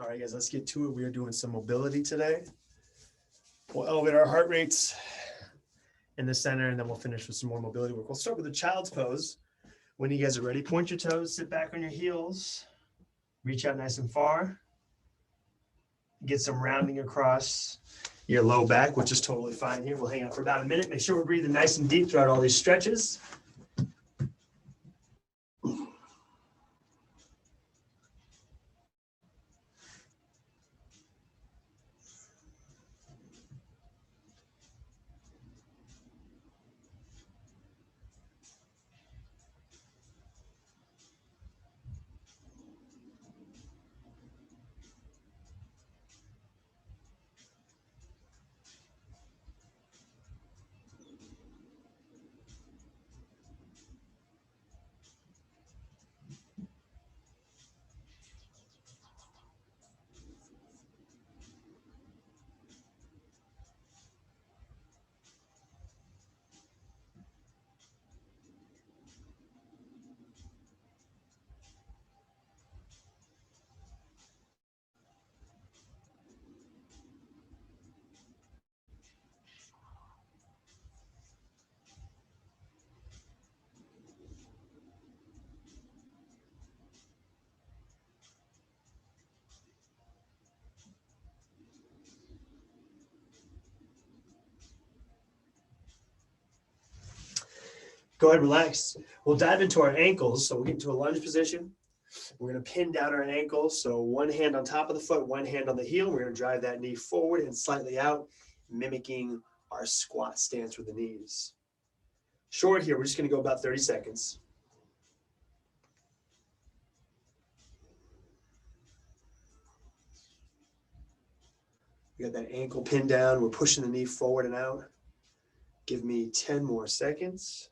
All right, guys, let's get to it. We are doing some mobility today. We'll elevate our heart rates in the center, and then we'll finish with some more mobility work. We'll start with the child's pose. When you guys are ready, point your toes, sit back on your heels, reach out nice and far. Get some rounding across your low back, which is totally fine here. We'll hang out for about a minute. Make sure we're breathing nice and deep throughout all these stretches. Go ahead, relax. We'll dive into our ankles. So we'll get into a lunge position. We're going to pin down our ankles. So one hand on top of the foot, one hand on the heel. We're going to drive that knee forward and slightly out, mimicking our squat stance with the knees. Short here, we're just going to go about 30 seconds. We got that ankle pinned down. We're pushing the knee forward and out. Give me 10 more seconds.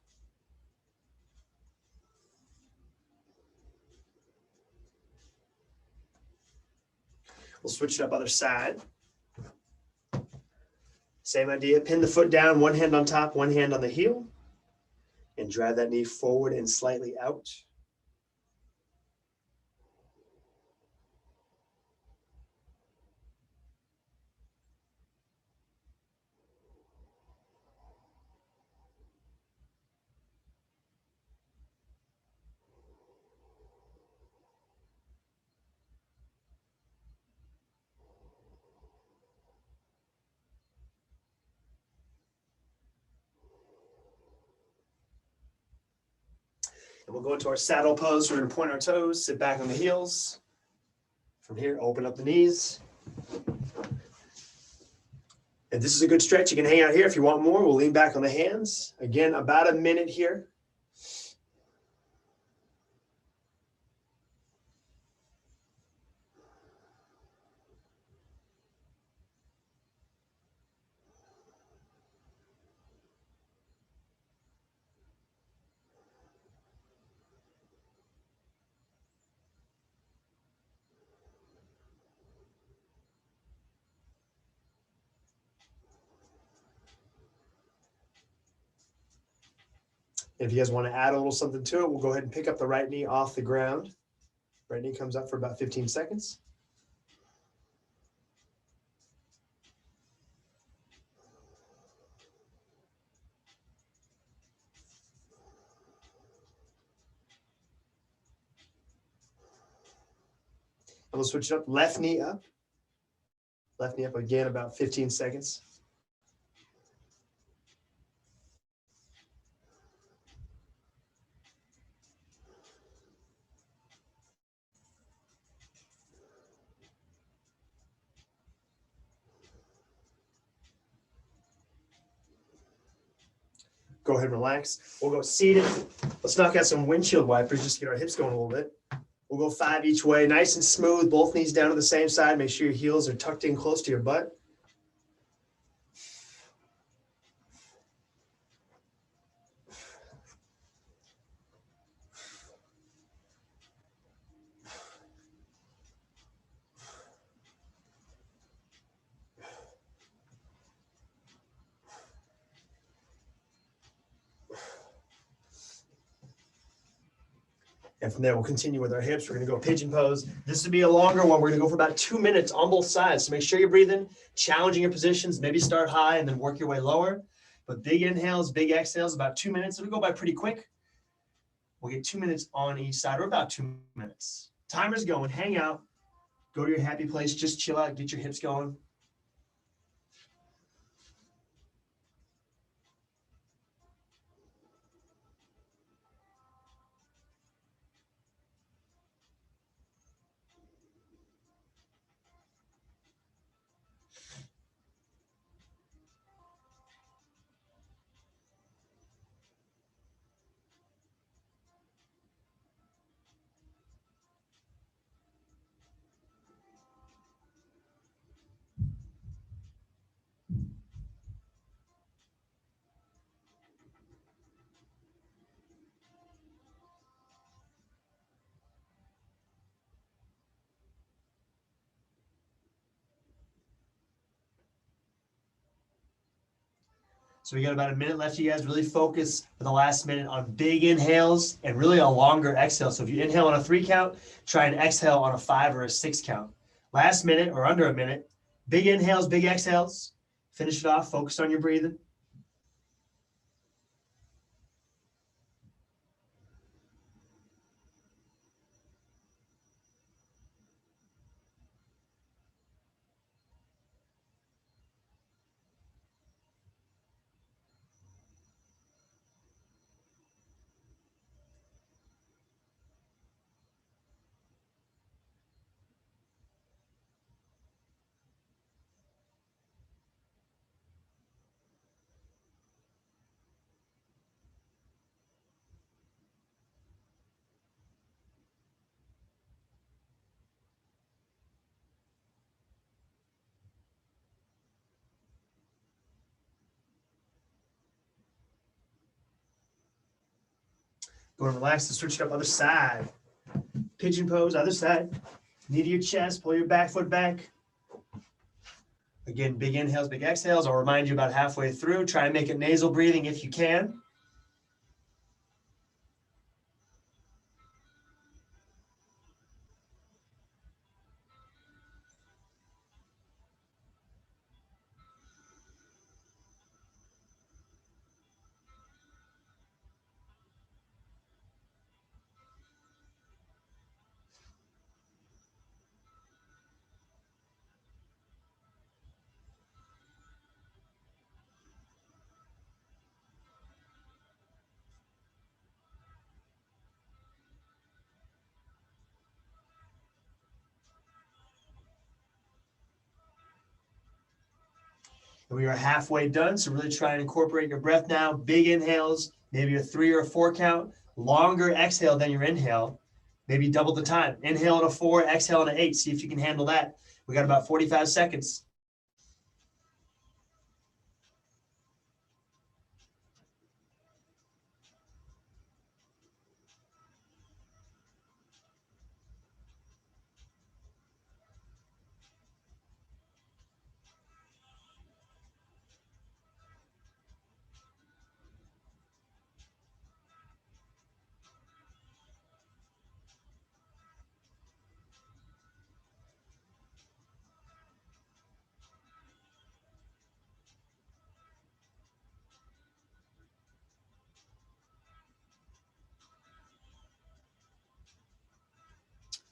We'll switch it up other side. Same idea, pin the foot down, one hand on top, one hand on the heel, and drive that knee forward and slightly out. And we'll go into our saddle pose. We're going to point our toes, sit back on the heels. From here, open up the knees. And this is a good stretch. You can hang out here if you want more. We'll lean back on the hands. Again, about a minute here. If you guys want to add a little something to it, we'll go ahead and pick up the right knee off the ground. Right knee comes up for about 15 seconds. And we'll switch it up, left knee up. Left knee up again, about 15 seconds. Go ahead and relax. We'll go seated. Let's knock out some windshield wipers, just to get our hips going a little bit. We'll go 5 each way, nice and smooth, both knees down to the same side. Make sure your heels are tucked in close to your butt. And from there, we'll continue with our hips. We're gonna go pigeon pose. This would be a longer one. We're gonna go for about 2 minutes on both sides. So make sure you're breathing, challenging your positions, maybe start high and then work your way lower. But big inhales, big exhales, about 2 minutes. It'll go by pretty quick. We'll get 2 minutes on each side, or about 2 minutes. Timer's going, hang out, go to your happy place, just chill out, get your hips going. So we got about a minute left. You guys really focus for the last minute on big inhales and really a longer exhale. So if you inhale on a 3 count, try and exhale on a 5 or a 6 count. Last minute or under a minute, big inhales, big exhales. Finish it off, focus on your breathing. Go and relax and switch it up other side. Pigeon pose, other side. Knee to your chest, pull your back foot back. Again, big inhales, big exhales. I'll remind you about halfway through. Try and make it nasal breathing if you can. And we are halfway done, so really try and incorporate your breath now. Big inhales, maybe a 3 or a 4 count. Longer exhale than your inhale, maybe double the time. Inhale at a 4, exhale at an 8. See if you can handle that. We got about 45 seconds.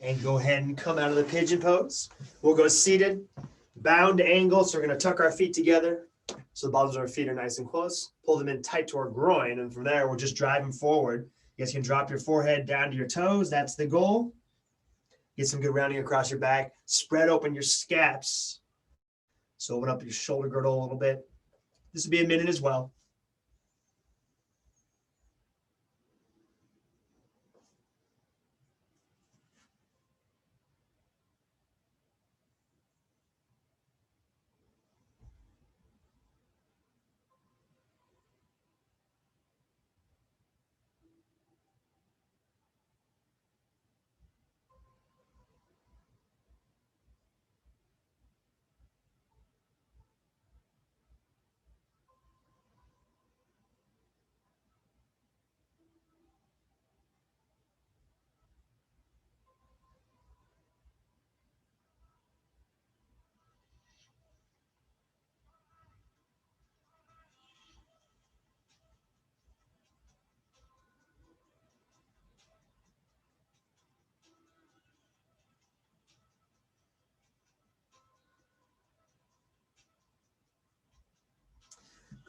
And go ahead and come out of the pigeon pose. We'll go seated, bound angle. So we're going to tuck our feet together so the bottoms of our feet are nice and close. Pull them in tight to our groin. And from there, we're just driving forward. You guys can drop your forehead down to your toes. That's the goal. Get some good rounding across your back. Spread open your scaps. So open up your shoulder girdle a little bit. This will be a minute as well.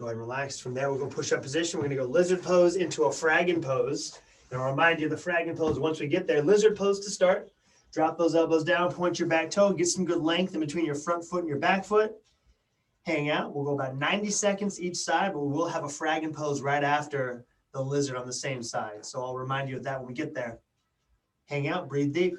Go ahead and relax. From there, we're going to push up position. We're going to go lizard pose into a Fraggen pose. And I'll remind you of the Fraggen pose once we get there. Lizard pose to start. Drop those elbows down, point your back toe, get some good length in between your front foot and your back foot. Hang out. We'll go about 90 seconds each side, but we will have a Fraggen pose right after the lizard on the same side. So I'll remind you of that when we get there. Hang out, breathe deep.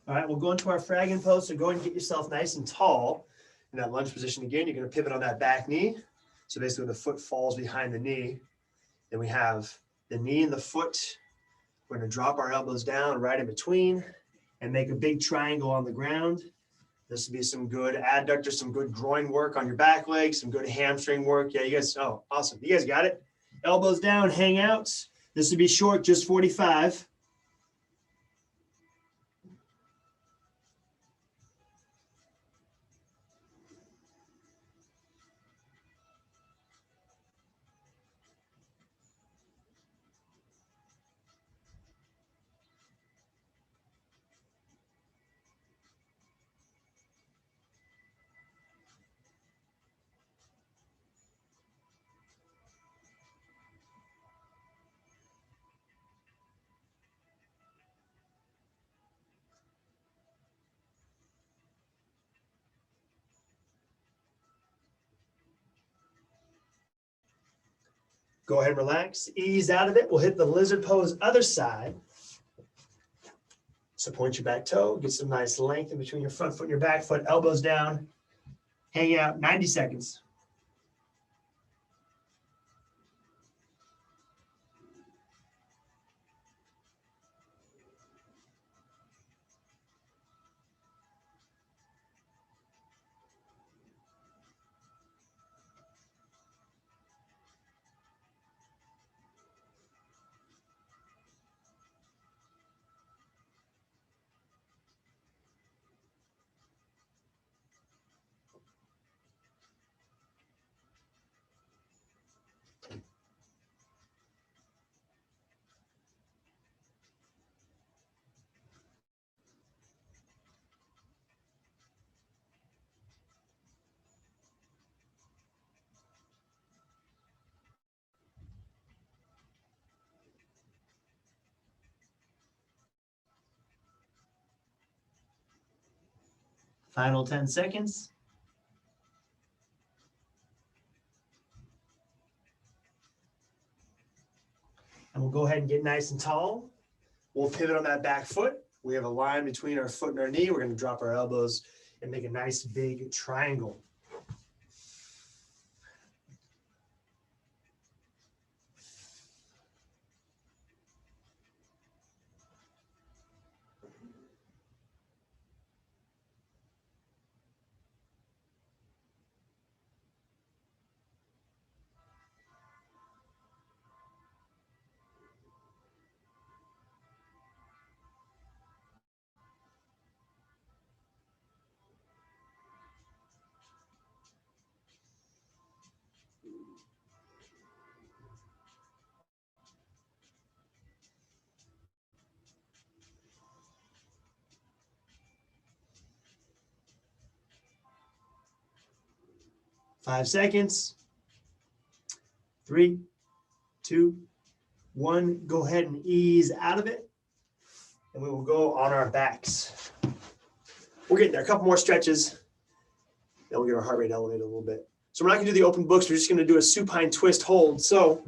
All right, we'll go into our Fraggen pose. So go ahead and get yourself nice and tall in that lunge position again. You're going to pivot on that back knee. So basically the foot falls behind the knee. Then we have the knee and the foot. We're going to drop our elbows down right in between and make a big triangle on the ground. This will be some good adductor, some good groin work on your back leg, some good hamstring work. Yeah, you guys, oh, awesome. You guys got it. Elbows down, hang out. This will be short, just 45. Go ahead and relax, ease out of it. We'll hit the lizard pose other side. So point your back toe, get some nice length in between your front foot and your back foot, elbows down, hang out, 90 seconds. Final 10 seconds. And we'll go ahead and get nice and tall. We'll pivot on that back foot. We have a line between our foot and our knee. We're going to drop our elbows and make a nice big triangle. Five seconds. 3, 2, 1. Go ahead and ease out of it. and we will go on our backs. We're getting there. A couple more stretches. Then we'll get our heart rate elevated a little bit. So we're not gonna do the open books. We're just gonna do a supine twist hold. So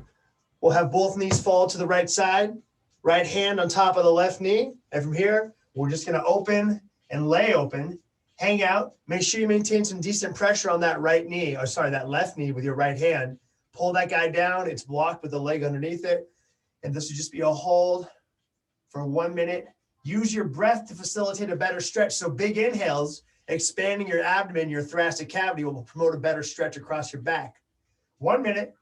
we'll have both knees fall to the right side, right hand on top of the left knee. And from here, we're just gonna open and lay open, hang out. Make sure you maintain some decent pressure on that right knee, or sorry, that left knee with your right hand. Pull that guy down. It's blocked with the leg underneath it. And this would just be a hold for 1 minute. Use your breath to facilitate a better stretch. So big inhales, expanding your abdomen, your thoracic cavity will promote a better stretch across your back. 1 minute.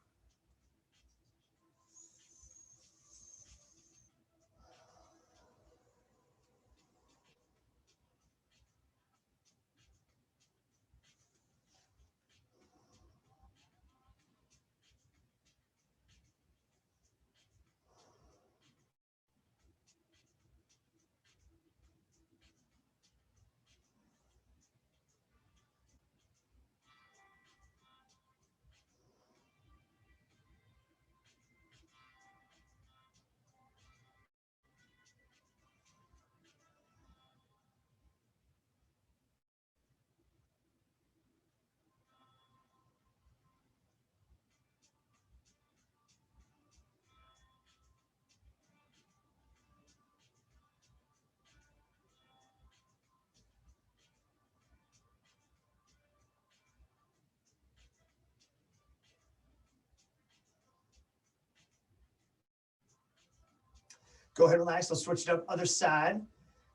Go ahead and relax. Let's switch it up. Other side.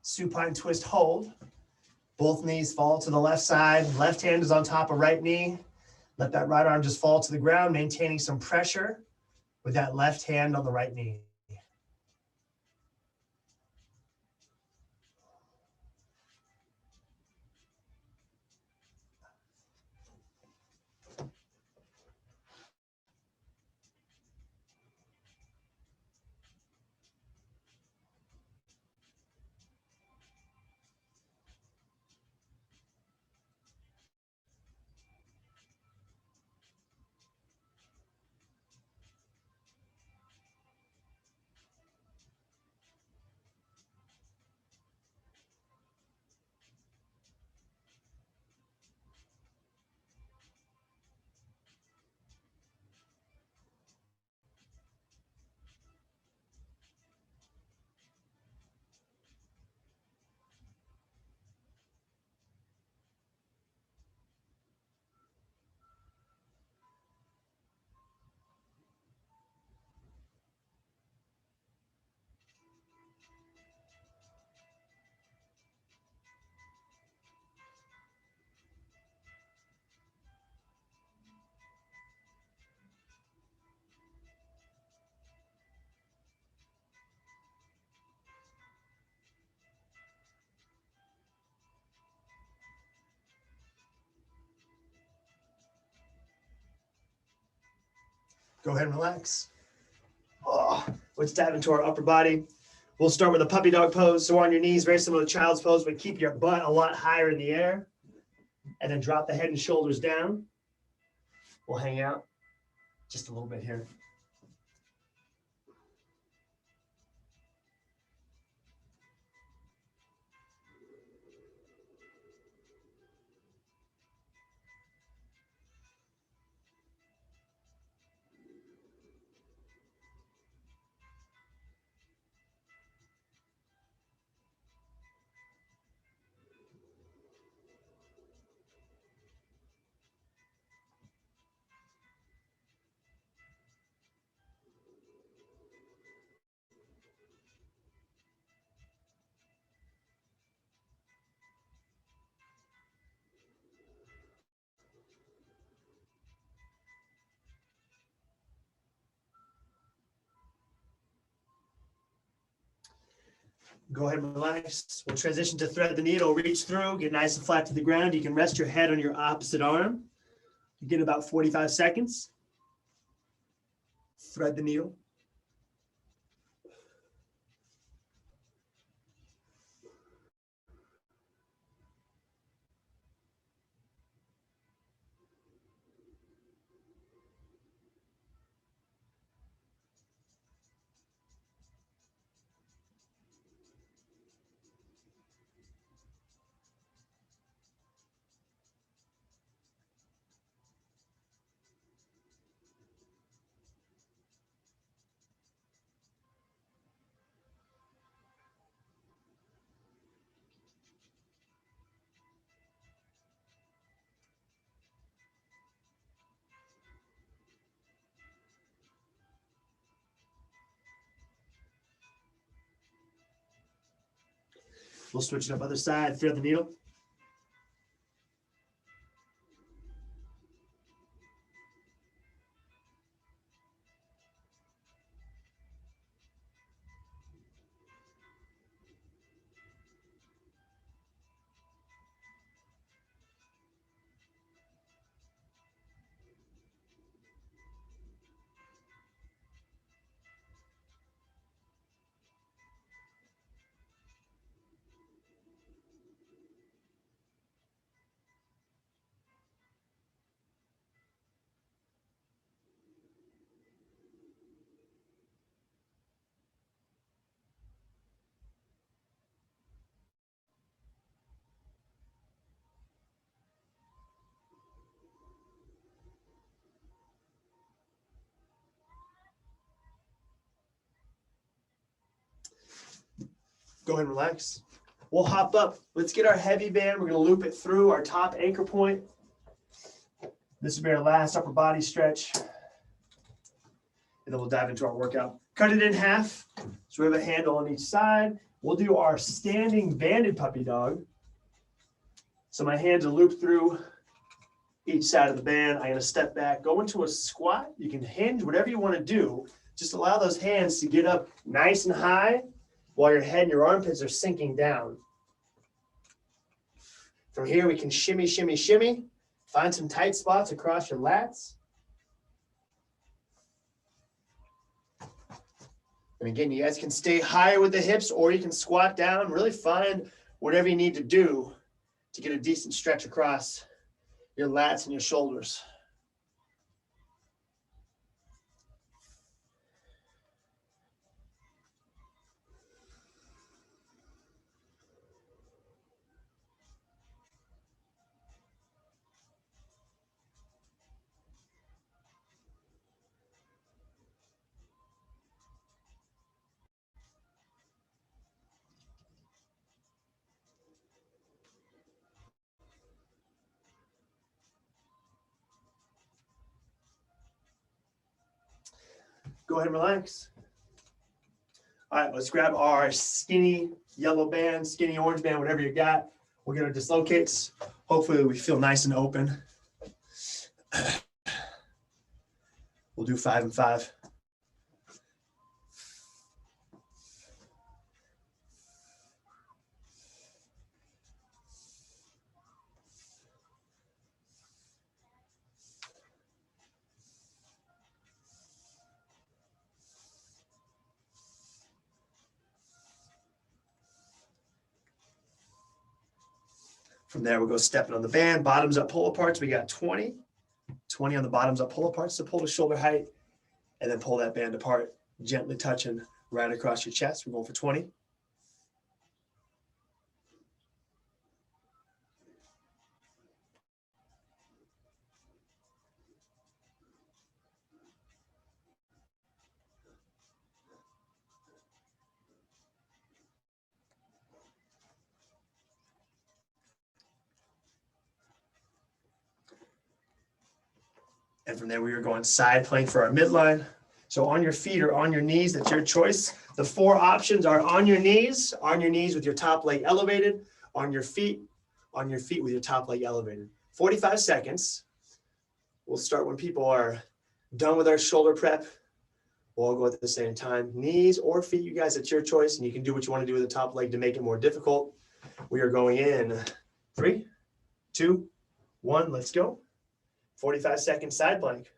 Supine twist hold. Both knees fall to the left side. Left hand is on top of right knee. Let that right arm just fall to the ground, maintaining some pressure with that left hand on the right knee. Go ahead and relax. Oh, let's dive into our upper body. We'll start with a puppy dog pose. So on your knees, very similar to child's pose, but keep your butt a lot higher in the air. And then drop the head and shoulders down. We'll hang out just a little bit here. Go ahead and relax. We'll transition to thread the needle. Reach through, get nice and flat to the ground. You can rest your head on your opposite arm. You get about 45 seconds. Thread the needle. We'll switch it up other side, thread the needle. Go ahead and relax. We'll hop up. Let's get our heavy band. We're going to loop it through our top anchor point. This will be our last upper body stretch. And then we'll dive into our workout. Cut it in half. So we have a handle on each side. We'll do our standing banded puppy dog. So my hands are looped through each side of the band. I'm going to step back, go into a squat. You can hinge, whatever you want to do. Just allow those hands to get up nice and high while your head and your armpits are sinking down. From here, we can shimmy, shimmy, shimmy. Find some tight spots across your lats. And again, you guys can stay higher with the hips or you can squat down. Really find whatever you need to do to get a decent stretch across your lats and your shoulders. Go ahead and relax. All right, let's grab our skinny yellow band, skinny orange band, whatever you got. We'll get our dislocates. Hopefully we feel nice and open. We'll do 5 and 5. From there, we'll go stepping on the band, bottoms up pull aparts. We got 20 on the bottoms up pull aparts to pull to shoulder height, and then pull that band apart, gently touching right across your chest. We're going for 20. And from there, we are going side plank for our midline. So on your feet or on your knees, that's your choice. The 4 options are on your knees with your top leg elevated, on your feet with your top leg elevated. 45 seconds. We'll start when people are done with our shoulder prep. We'll all go at the same time. Knees or feet, you guys, it's your choice, and you can do what you want to do with the top leg to make it more difficult. We are going in 3, 2, 1, let's go. 45 seconds side plank.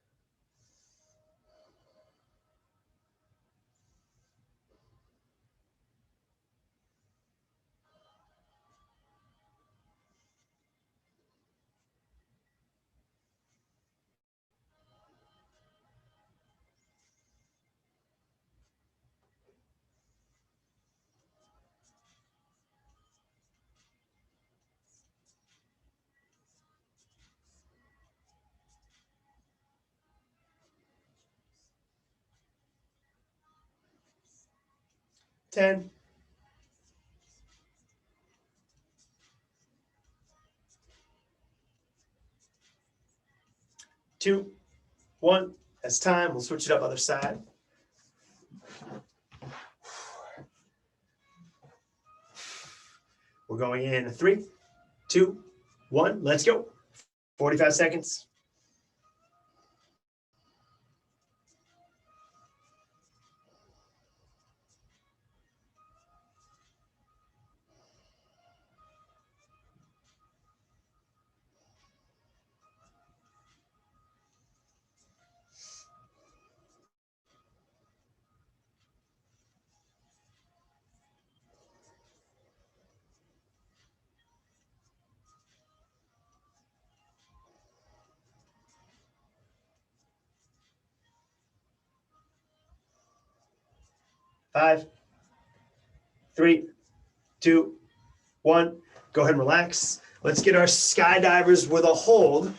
Ten, 2, 1. That's time. We'll switch it up other side. We're going in 3, 2, 1. Let's go. 45 seconds. Five, 3, 2, 1. Go ahead and relax. Let's get our skydivers with a hold.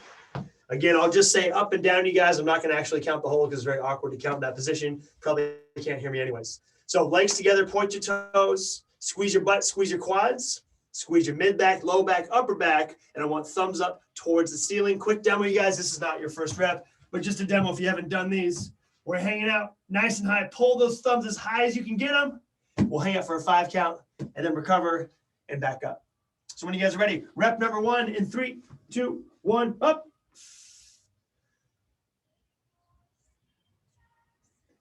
Again, I'll just say up and down, you guys. I'm not going to actually count the hold because it's very awkward to count in that position. Probably can't hear me anyways. So legs together, point your toes, squeeze your butt, squeeze your quads, squeeze your mid back, low back, upper back, and I want thumbs up towards the ceiling. Quick demo, you guys. This is not your first rep, but just a demo if you haven't done these. We're hanging out nice and high. Pull those thumbs as high as you can get them. We'll hang out for a 5 count and then recover and back up. So when you guys are ready, rep number 1 in 3, 2, 1, up.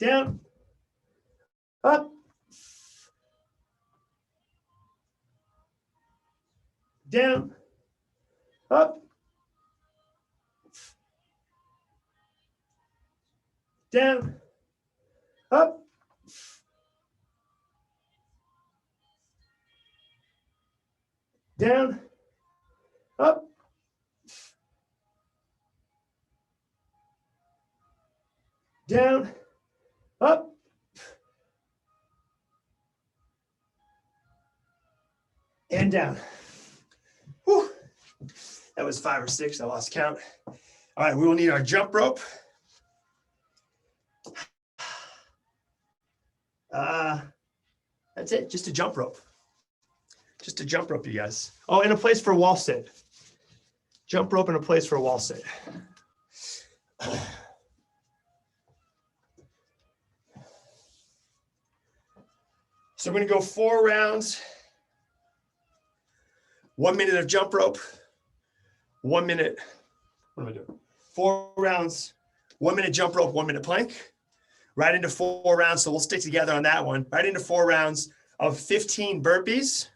Down, up, down, up, down, up, down, up, down, up, and down. Whew. That was 5 or 6. I lost count. All right, we will need our jump rope. That's it, just a jump rope. Just a jump rope, you guys. Oh, and a place for a wall sit. Jump rope and a place for a wall sit. So we're going to go 4 rounds. 1 minute of jump rope. 1 minute. What am I doing? 4 rounds. 1 minute jump rope, 1 minute plank. Right into 4 rounds. So we'll stick together on that one. Right into 4 rounds of 15 burpees.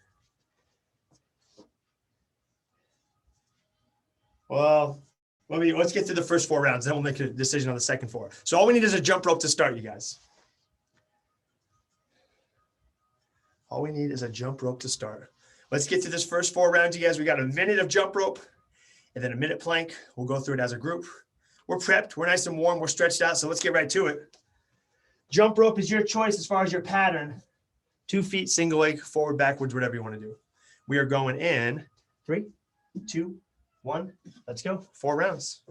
Well, let's get through the first 4 rounds. Then we'll make a decision on the second 4. So all we need is a jump rope to start, you guys. All we need is a jump rope to start. Let's get through this first 4 rounds, you guys. We got a minute of jump rope and then a minute plank. We'll go through it as a group. We're prepped. We're nice and warm. We're stretched out. So let's get right to it. Jump rope is your choice as far as your pattern. 2 feet, single leg, forward, backwards, whatever you want to do. We are going in 3, 2, 1. Let's go. 4 rounds.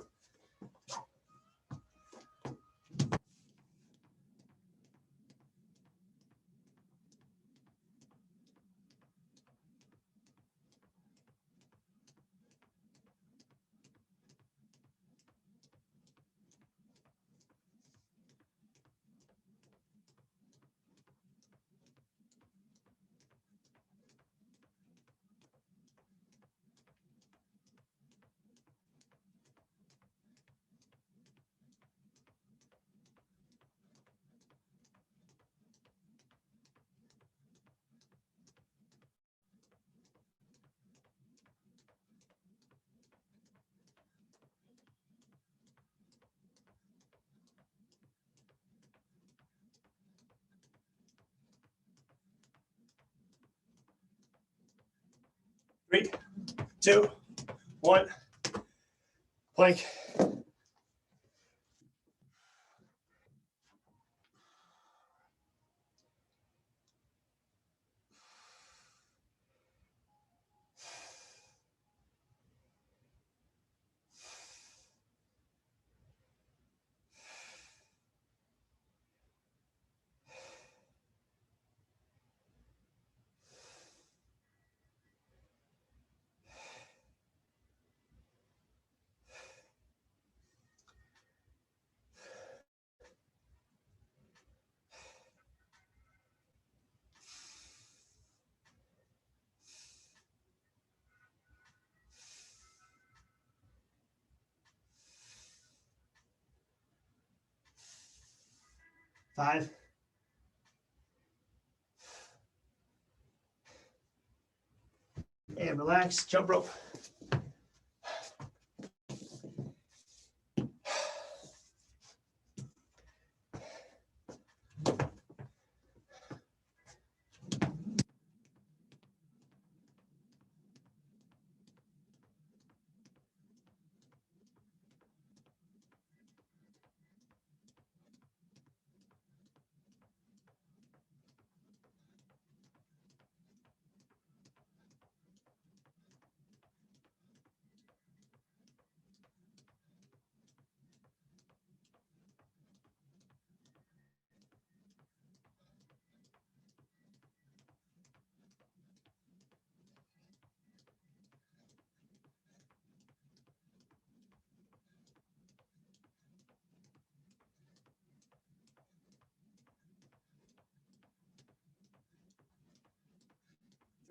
Three, 2, 1. Plank. 5, and relax, jump rope.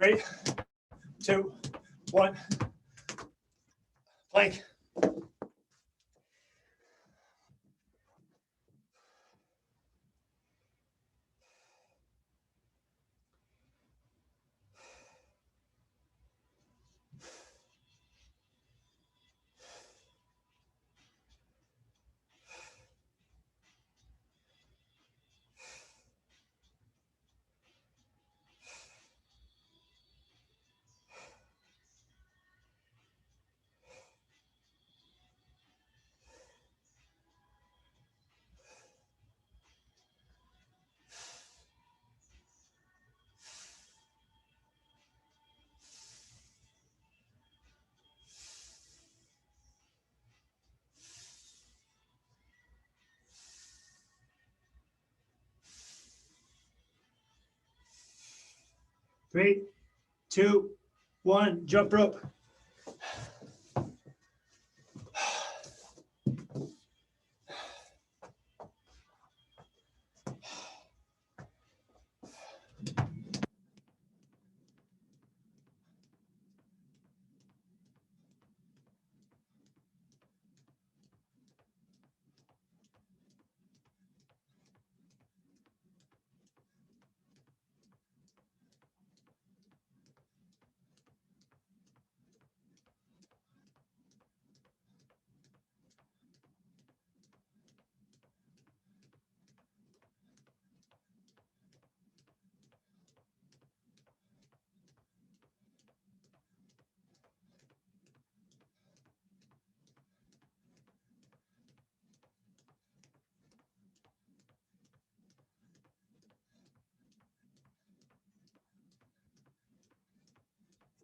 3, 2, 1, plank. 3, 2, 1, jump rope.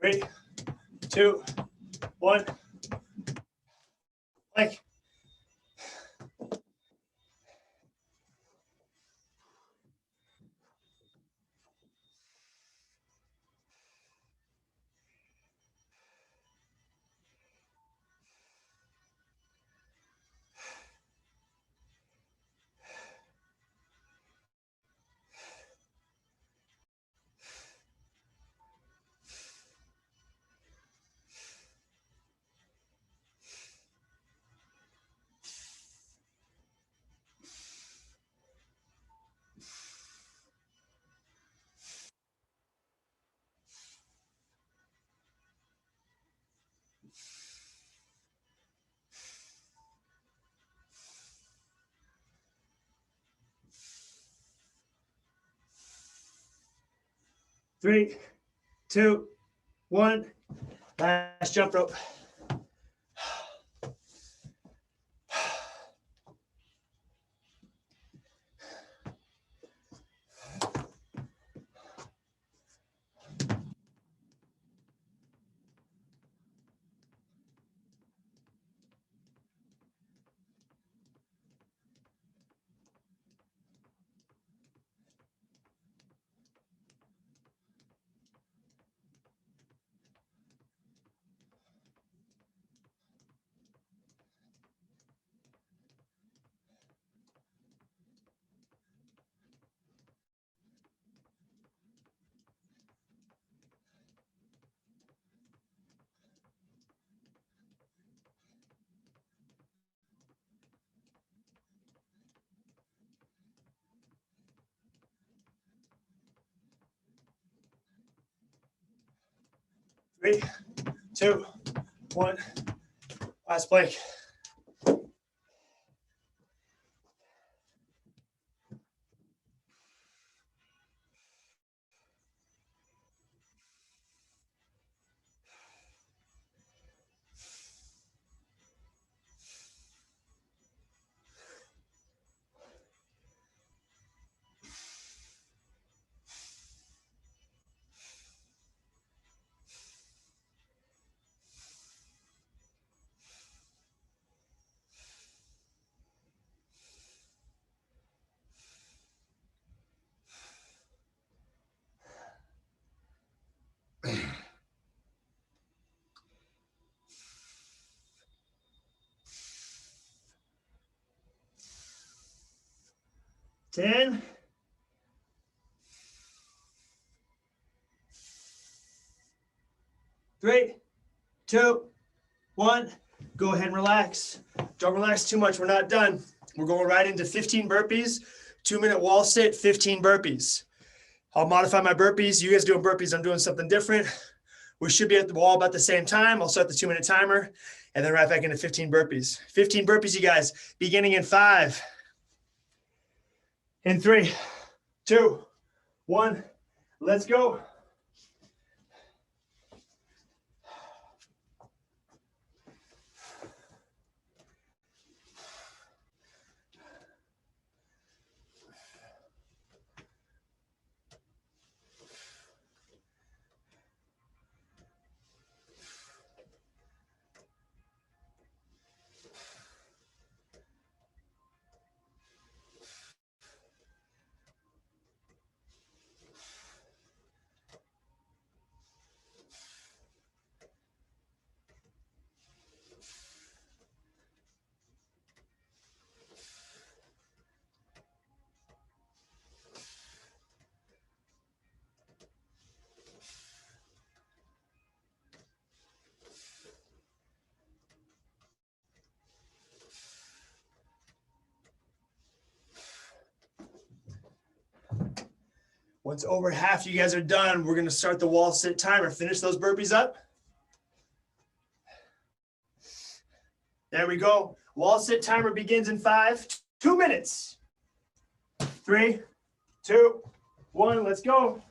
Three, 2, 1, plank. 3, 2, 1, last jump rope. 3, 2, 1. Last plank. Ten. 3, 2, 1. Go ahead and relax. Don't relax too much. We're not done. We're going right into 15 burpees, 2-minute wall sit, 15 burpees. I'll modify my burpees. You guys doing burpees. I'm doing something different. We should be at the wall about the same time. I'll start the 2-minute timer and then right back into 15 burpees. 15 burpees, you guys, beginning in 5, in 3, 2, 1. Let's go. Once over half you guys are done, we're going to start the wall sit timer. Finish those burpees up. There we go. Wall sit timer begins in 5, 2 minutes. 3, 2, 1. Let's go.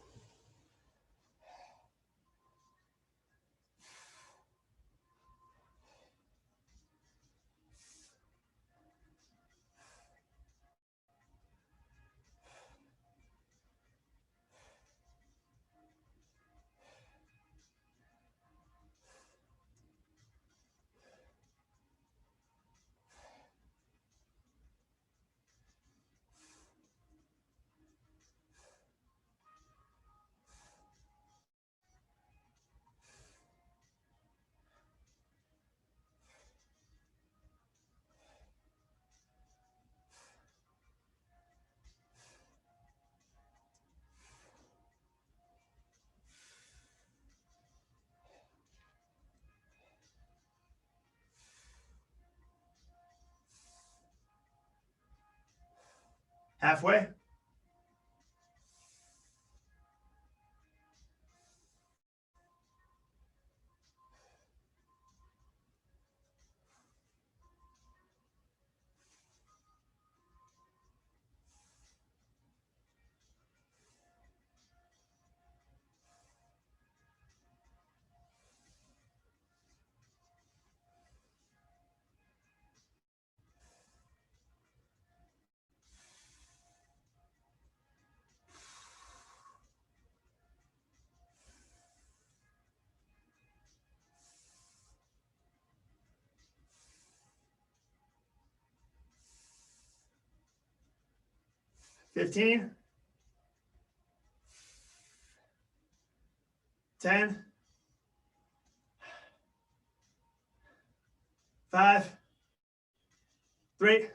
Halfway. $15, 10, 5, 3,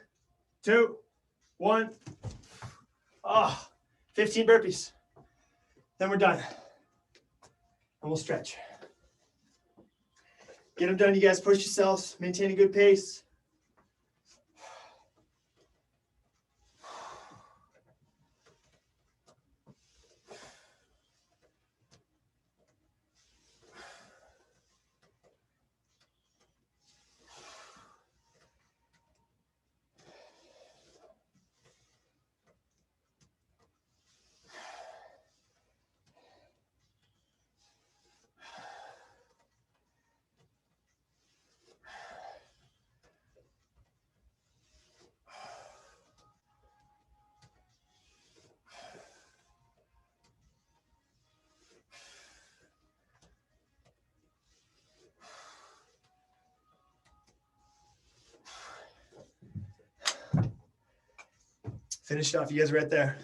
2, 1. Oh, 15 burpees. Then we're done. And we'll stretch. Get them done, you guys. Push yourselves. Maintain a good pace. Finish it off. You guys are right there.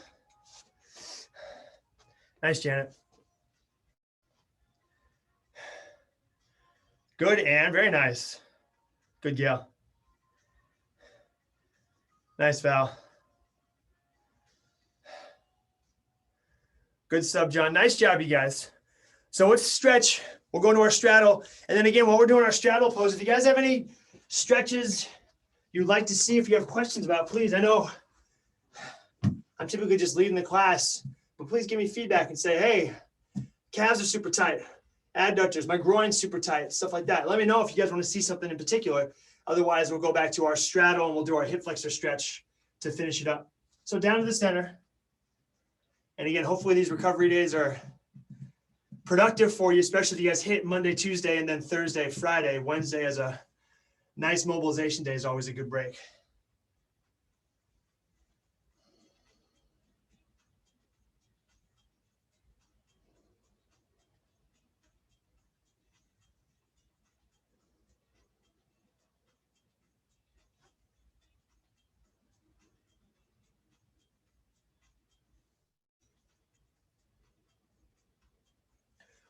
Nice, Janet. Good, Anne. Very nice. Good, Gail. Nice, Val. Good sub, John. Nice job, you guys. So let's stretch. We'll go into our straddle. And then again, while we're doing our straddle pose, if you guys have any stretches you'd like to see, if you have questions about, please. I know I'm typically just leading the class, but please give me feedback and say, hey, calves are super tight, adductors, my groin's super tight, stuff like that. Let me know if you guys want to see something in particular. Otherwise, we'll go back to our straddle and we'll do our hip flexor stretch to finish it up. So down to the center. And again, hopefully these recovery days are productive for you, especially if you guys hit Monday, Tuesday, and then Thursday, Friday. Wednesday as a nice mobilization day is always a good break.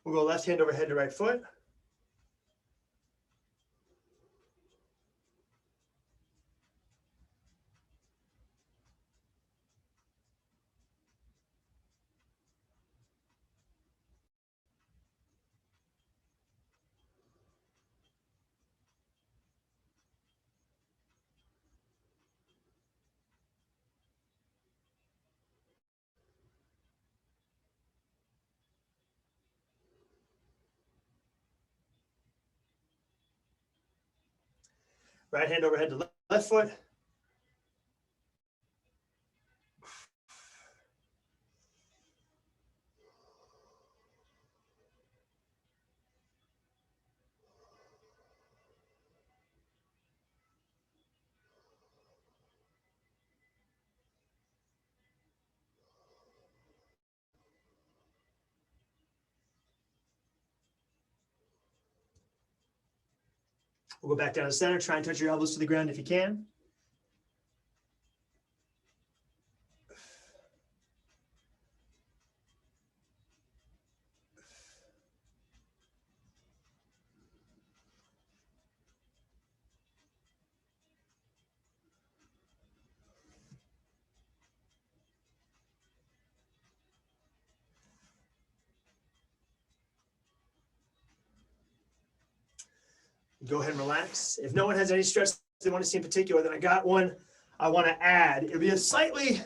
We'll go left hand over head to right foot. Right hand over head to left foot. We'll go back down to center. Try and touch your elbows to the ground if you can. Go ahead and relax. If no one has any stress they want to see in particular, then I got one I want to add. It'll be a slightly,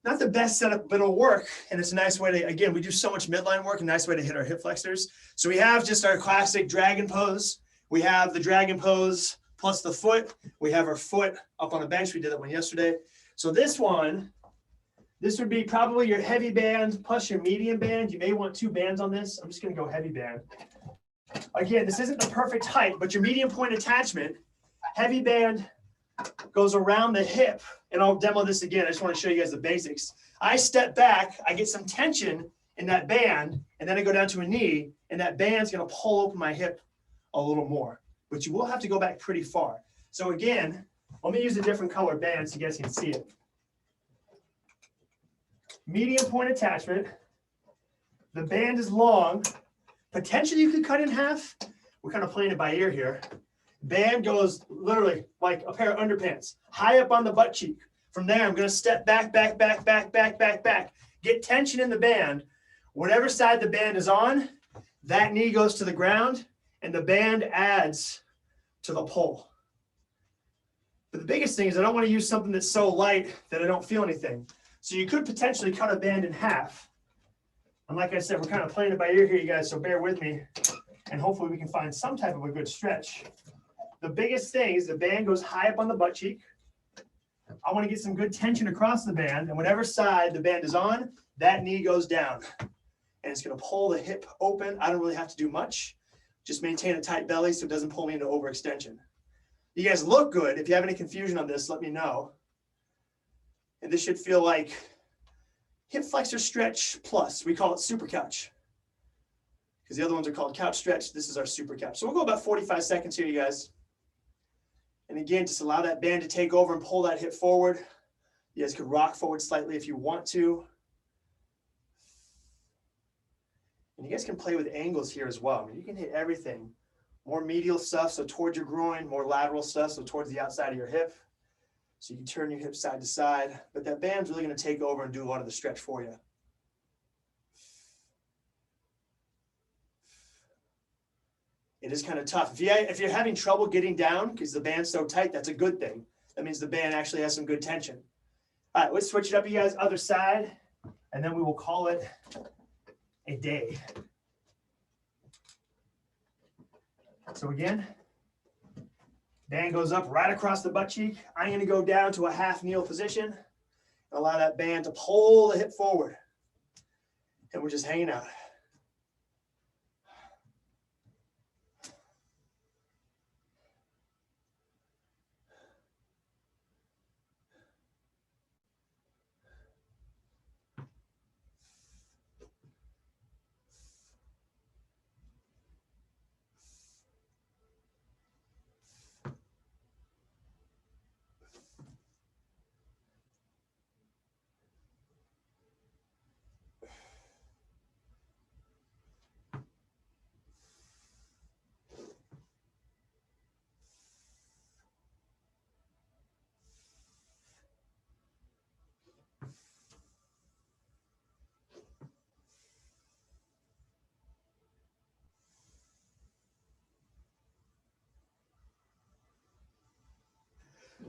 not the best setup, but it'll work. And it's a nice way to, again, we do so much midline work, a nice way to hit our hip flexors. So we have just our classic dragon pose. We have the dragon pose plus the foot. We have our foot up on a bench. We did that one yesterday. So this one, this would be probably your heavy band plus your medium band. You may want 2 bands on this. I'm just going to go heavy band. Again, this isn't the perfect height, but your medium point attachment, heavy band goes around the hip. And I'll demo this again. I just want to show you guys the basics. I step back, I get some tension in that band, and then I go down to a knee, and that band's going to pull open my hip a little more. But you will have to go back pretty far. So again, let me use a different color band so you guys can see it. Medium point attachment. The band is long. Potentially you could cut in half. We're kind of playing it by ear here. Band goes literally like a pair of underpants, high up on the butt cheek. From there, I'm going to step back, back, back, back, back, back, back. Get tension in the band. Whatever side the band is on, that knee goes to the ground, and the band adds to the pull. But the biggest thing is I don't want to use something that's so light that I don't feel anything. So you could potentially cut a band in half. And like I said, we're kind of playing it by ear here, you guys, so bear with me. And hopefully we can find some type of a good stretch. The biggest thing is the band goes high up on the butt cheek. I want to get some good tension across the band. And whatever side the band is on, that knee goes down. And it's going to pull the hip open. I don't really have to do much. Just maintain a tight belly so it doesn't pull me into overextension. You guys look good. If you have any confusion on this, let me know. And this should feel like hip flexor stretch plus. We call it super couch. Because the other ones are called couch stretch. This is our super couch. So we'll go about 45 seconds here, you guys. And again, just allow that band to take over and pull that hip forward. You guys could rock forward slightly if you want to. And you guys can play with angles here as well. I mean, you can hit everything. More medial stuff, so towards your groin, more lateral stuff, so towards the outside of your hip. So you can turn your hip side to side, but that band's really going to take over and do a lot of the stretch for you. It is kind of tough. If you're having trouble getting down because the band's so tight, that's a good thing. That means the band actually has some good tension. All right, let's switch it up, you guys. Other side, and then we will call it a day. So again, band goes up right across the butt cheek. I'm going to go down to a half kneel position and allow that band to pull the hip forward. And we're just hanging out.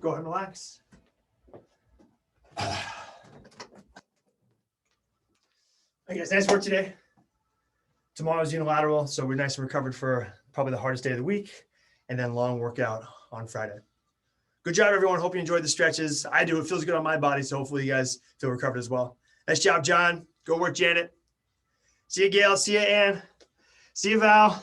Go ahead and relax. Hey guys, nice work today. Tomorrow's unilateral, so we're nice and recovered for probably the hardest day of the week, and then long workout on Friday. Good job, everyone. Hope you enjoyed the stretches. I do. It feels good on my body, so hopefully you guys feel recovered as well. Nice job, John. Go work, Janet. See you, Gail. See you, Ann. See you, Val.